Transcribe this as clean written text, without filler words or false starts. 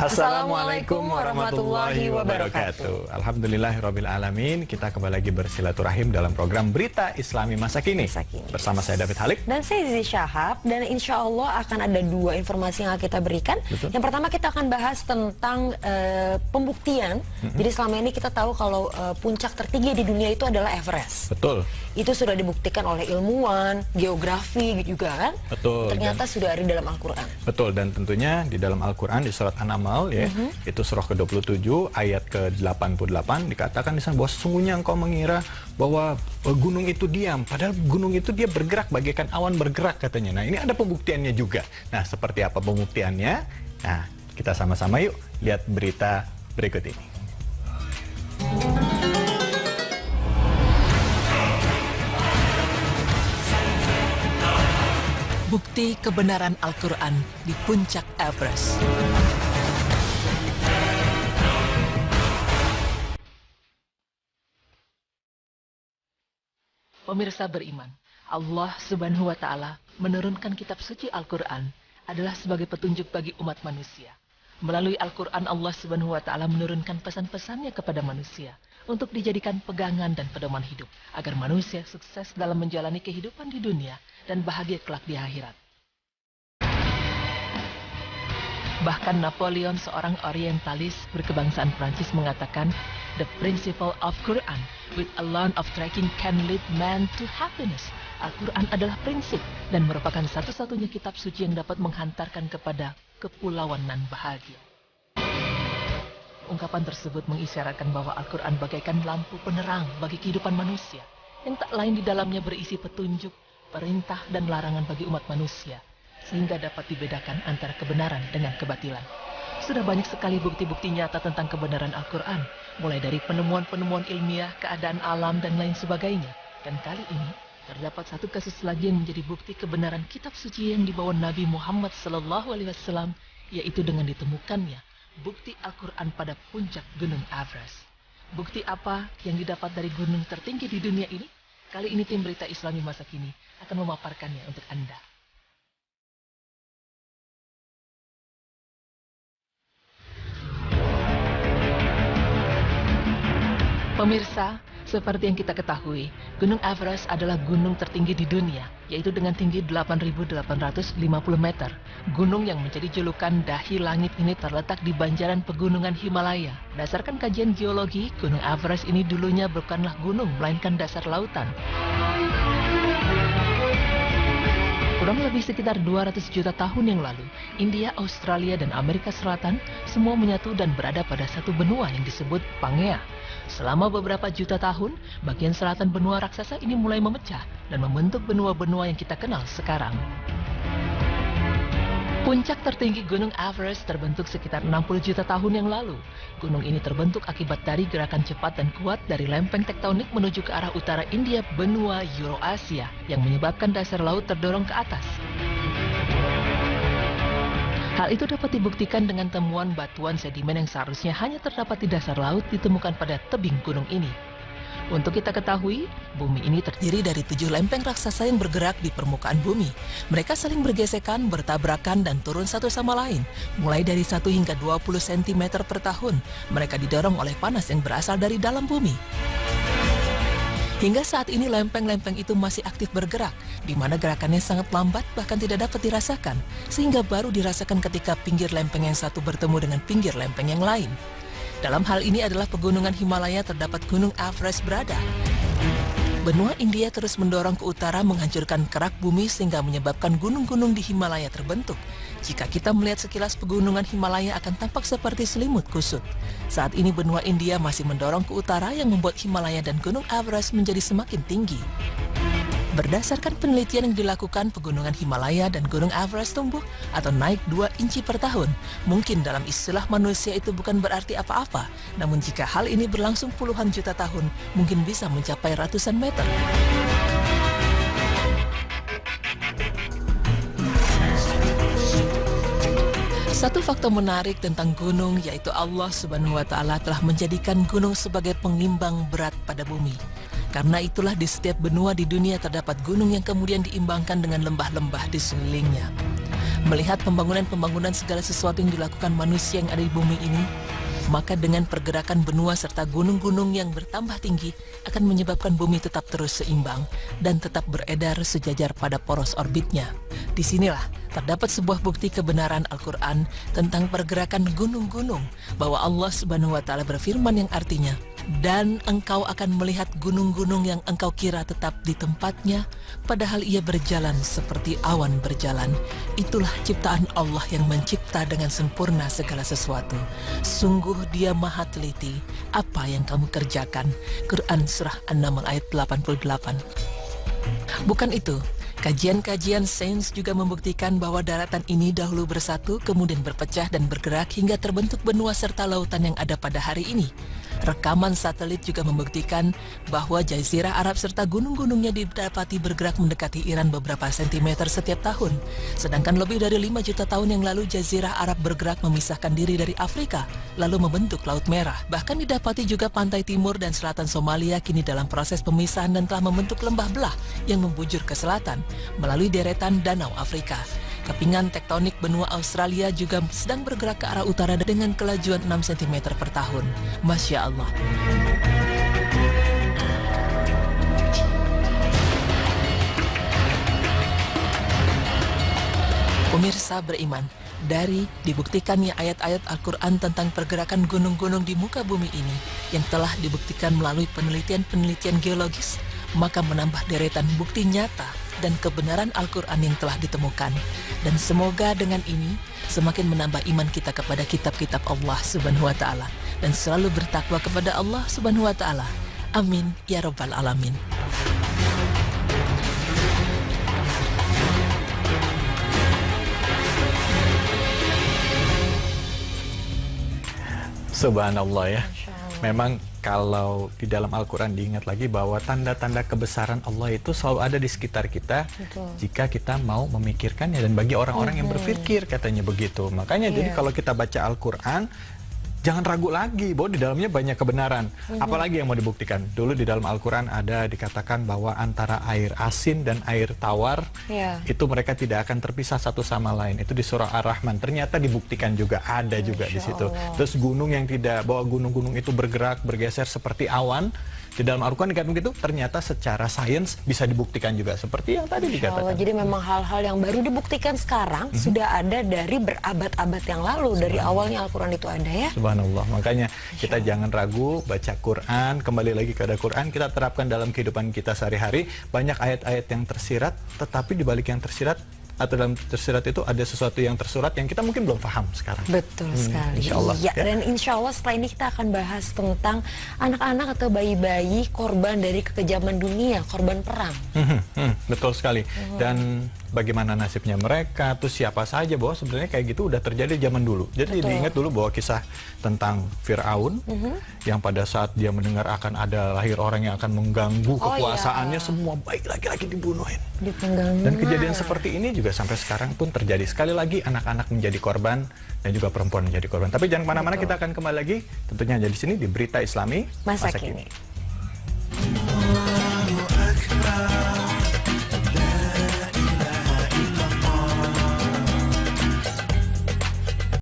Assalamualaikum warahmatullahi wabarakatuh. Alhamdulillahirabbil alamin. Kita kembali lagi bersilaturahim dalam program Berita Islami Masa Kini. Bersama saya David Halik dan saya Zizi Syahab, dan insya Allah akan ada dua informasi yang kita berikan. Betul. Yang pertama kita akan bahas tentang pembuktian. Jadi selama ini kita tahu kalau puncak tertinggi di dunia itu adalah Everest. Betul. Itu sudah dibuktikan oleh ilmuwan, geografi juga kan. Betul. Ternyata sudah ada di dalam Al-Quran. Betul, dan tentunya di dalam Al-Quran di surat An-Naml ya, itu surah ke-27 ayat ke-88 dikatakan di sana bahwa sesungguhnya engkau mengira bahwa gunung itu diam, padahal gunung itu dia bergerak bagaikan awan bergerak katanya. Nah, ini ada pembuktiannya juga. Nah, seperti apa pembuktiannya? Nah, kita sama-sama yuk lihat berita berikut ini. Bukti kebenaran Al-Quran di puncak Everest. Pemirsa beriman, Allah Subhanahu wa Ta'ala menurunkan kitab suci Al-Quran adalah sebagai petunjuk bagi umat manusia. Melalui Al-Quran, Allah Subhanahu wa Ta'ala menurunkan pesan-pesannya kepada manusia untuk dijadikan pegangan dan pedoman hidup agar manusia sukses dalam menjalani kehidupan di dunia dan bahagia kelak di akhirat. Bahkan Napoleon, seorang orientalis berkebangsaan Prancis, mengatakan, "The principle of Quran with a line of tracking can lead man to happiness." Al-Quran adalah prinsip dan merupakan satu-satunya kitab suci yang dapat menghantarkan kepada kepulauan nan bahagia. Ungkapan tersebut mengisyaratkan bahwa Al-Quran bagaikan lampu penerang bagi kehidupan manusia, yang tak lain di dalamnya berisi petunjuk, perintah dan larangan bagi umat manusia, sehingga dapat dibedakan antara kebenaran dengan kebatilan. Sudah banyak sekali bukti-bukti nyata tentang kebenaran Al-Quran, mulai dari penemuan-penemuan ilmiah, keadaan alam, dan lain sebagainya. Dan kali ini, terdapat satu kasus lagi yang menjadi bukti kebenaran kitab suci yang dibawa Nabi Muhammad SAW, yaitu dengan ditemukannya bukti Al-Quran pada puncak Gunung Everest. Bukti apa yang didapat dari gunung tertinggi di dunia ini? Kali ini tim Berita Islami Masa Kini akan memaparkannya untuk Anda. Pemirsa, seperti yang kita ketahui, Gunung Everest adalah gunung tertinggi di dunia, yaitu dengan tinggi 8.850 meter. Gunung yang menjadi julukan dahi langit ini terletak di banjaran pegunungan Himalaya. Berdasarkan kajian geologi, Gunung Everest ini dulunya bukanlah gunung, melainkan dasar lautan. Kurang lebih sekitar 200 juta tahun yang lalu, India, Australia, dan Amerika Selatan semua menyatu dan berada pada satu benua yang disebut Pangea. Selama beberapa juta tahun, bagian selatan benua raksasa ini mulai memecah dan membentuk benua-benua yang kita kenal sekarang. Puncak tertinggi Gunung Everest terbentuk sekitar 60 juta tahun yang lalu. Gunung ini terbentuk akibat dari gerakan cepat dan kuat dari lempeng tektonik menuju ke arah utara India, benua Eurasia, yang menyebabkan dasar laut terdorong ke atas. Hal itu dapat dibuktikan dengan temuan batuan sedimen yang seharusnya hanya terdapat di dasar laut ditemukan pada tebing gunung ini. Untuk kita ketahui, bumi ini terdiri dari 7 lempeng raksasa yang bergerak di permukaan bumi. Mereka saling bergesekan, bertabrakan, dan turun satu sama lain. Mulai dari 1 hingga 20 cm per tahun, mereka didorong oleh panas yang berasal dari dalam bumi. Hingga saat ini lempeng-lempeng itu masih aktif bergerak, di mana gerakannya sangat lambat bahkan tidak dapat dirasakan, sehingga baru dirasakan ketika pinggir lempeng yang satu bertemu dengan pinggir lempeng yang lain. Dalam hal ini adalah pegunungan Himalaya terdapat Gunung Everest berada. Benua India terus mendorong ke utara menghancurkan kerak bumi sehingga menyebabkan gunung-gunung di Himalaya terbentuk. Jika kita melihat sekilas pegunungan Himalaya akan tampak seperti selimut kusut. Saat ini benua India masih mendorong ke utara yang membuat Himalaya dan Gunung Everest menjadi semakin tinggi. Berdasarkan penelitian yang dilakukan, pegunungan Himalaya dan Gunung Everest tumbuh atau naik 2 inci per tahun. Mungkin dalam istilah manusia itu bukan berarti apa-apa, namun jika hal ini berlangsung puluhan juta tahun, mungkin bisa mencapai ratusan meter. Satu fakta menarik tentang gunung yaitu Allah Subhanahu wa Ta'ala telah menjadikan gunung sebagai pengimbang berat pada bumi. Karena itulah di setiap benua di dunia terdapat gunung yang kemudian diimbangkan dengan lembah-lembah di sekelilingnya. Melihat pembangunan-pembangunan segala sesuatu yang dilakukan manusia yang ada di bumi ini, maka dengan pergerakan benua serta gunung-gunung yang bertambah tinggi akan menyebabkan bumi tetap terus seimbang dan tetap beredar sejajar pada poros orbitnya. Disinilah terdapat sebuah bukti kebenaran Al-Quran tentang pergerakan gunung-gunung, bahwa Allah Subhanahu wa Ta'ala berfirman yang artinya, "Dan engkau akan melihat gunung-gunung yang engkau kira tetap di tempatnya, padahal ia berjalan seperti awan berjalan. Itulah ciptaan Allah yang mencipta dengan sempurna segala sesuatu. Sungguh Dia maha teliti apa yang kamu kerjakan." Quran Surah An-Naml ayat 88. Bukan itu, kajian-kajian sains juga membuktikan bahwa daratan ini dahulu bersatu, kemudian berpecah dan bergerak hingga terbentuk benua serta lautan yang ada pada hari ini. Rekaman satelit juga membuktikan bahwa Jazirah Arab serta gunung-gunungnya didapati bergerak mendekati Iran beberapa sentimeter setiap tahun. Sedangkan lebih dari 5 juta tahun yang lalu Jazirah Arab bergerak memisahkan diri dari Afrika, lalu membentuk Laut Merah. Bahkan didapati juga pantai timur dan selatan Somalia kini dalam proses pemisahan dan telah membentuk lembah belah yang membujur ke selatan melalui deretan Danau Afrika. Kepingan tektonik benua Australia juga sedang bergerak ke arah utara dengan kelajuan 6 cm per tahun. Masya Allah. Pemirsa beriman, dari dibuktikannya ayat-ayat Al-Quran tentang pergerakan gunung-gunung di muka bumi ini yang telah dibuktikan melalui penelitian-penelitian geologis, maka menambah deretan bukti nyata dan kebenaran Al-Quran yang telah ditemukan. Dan semoga dengan ini semakin menambah iman kita kepada kitab-kitab Allah Subhanahu wa Ta'ala dan selalu bertakwa kepada Allah Subhanahu wa Ta'ala. Amin ya Rabbal Alamin. Subhanallah ya. Memang kalau di dalam Al-Quran diingat lagi bahwa tanda-tanda kebesaran Allah itu selalu ada di sekitar kita. Betul. Jika kita mau memikirkannya, dan bagi orang-orang yang berpikir katanya begitu. Makanya jadi kalau kita baca Al-Quran, jangan ragu lagi bahwa di dalamnya banyak kebenaran. Apalagi yang mau dibuktikan? Dulu di dalam Al-Quran ada dikatakan bahwa antara air asin dan air tawar itu mereka tidak akan terpisah satu sama lain. Itu di surah Ar-Rahman. Ternyata dibuktikan juga, ada juga di situ. Terus gunung yang tidak, bahwa gunung-gunung itu bergerak, bergeser seperti awan. Di dalam Al-Quran dikatakan begitu, ternyata secara sains bisa dibuktikan juga seperti yang tadi dikatakan. Jadi memang hal-hal yang baru dibuktikan sekarang sudah ada dari berabad-abad yang lalu, dari awalnya Al-Quran itu ada ya. Subhanallah, makanya kita jangan ragu baca Quran, kembali lagi kepada Quran, kita terapkan dalam kehidupan kita sehari-hari. Banyak ayat-ayat yang tersirat, tetapi di balik yang tersirat atau dalam tersirat itu ada sesuatu yang tersurat yang kita mungkin belum paham sekarang. Betul sekali. Insya Allah, ya. Dan insya Allah setelah ini kita akan bahas tentang anak-anak atau bayi-bayi korban dari kekejaman dunia, korban perang. Betul sekali. Dan bagaimana nasibnya mereka, terus siapa saja, bahwa sebenarnya kayak gitu udah terjadi zaman dulu. Jadi diingat dulu bahwa kisah tentang Fir'aun yang pada saat dia mendengar akan ada lahir orang yang akan mengganggu kekuasaannya, semua baik laki-laki dibunuhin. Dan kejadian seperti ini juga sampai sekarang pun terjadi. Sekali lagi anak-anak menjadi korban dan juga perempuan menjadi korban. Tapi jangan kemana-mana, kita akan kembali lagi tentunya hanya di sini di Berita Islami Masa Kini.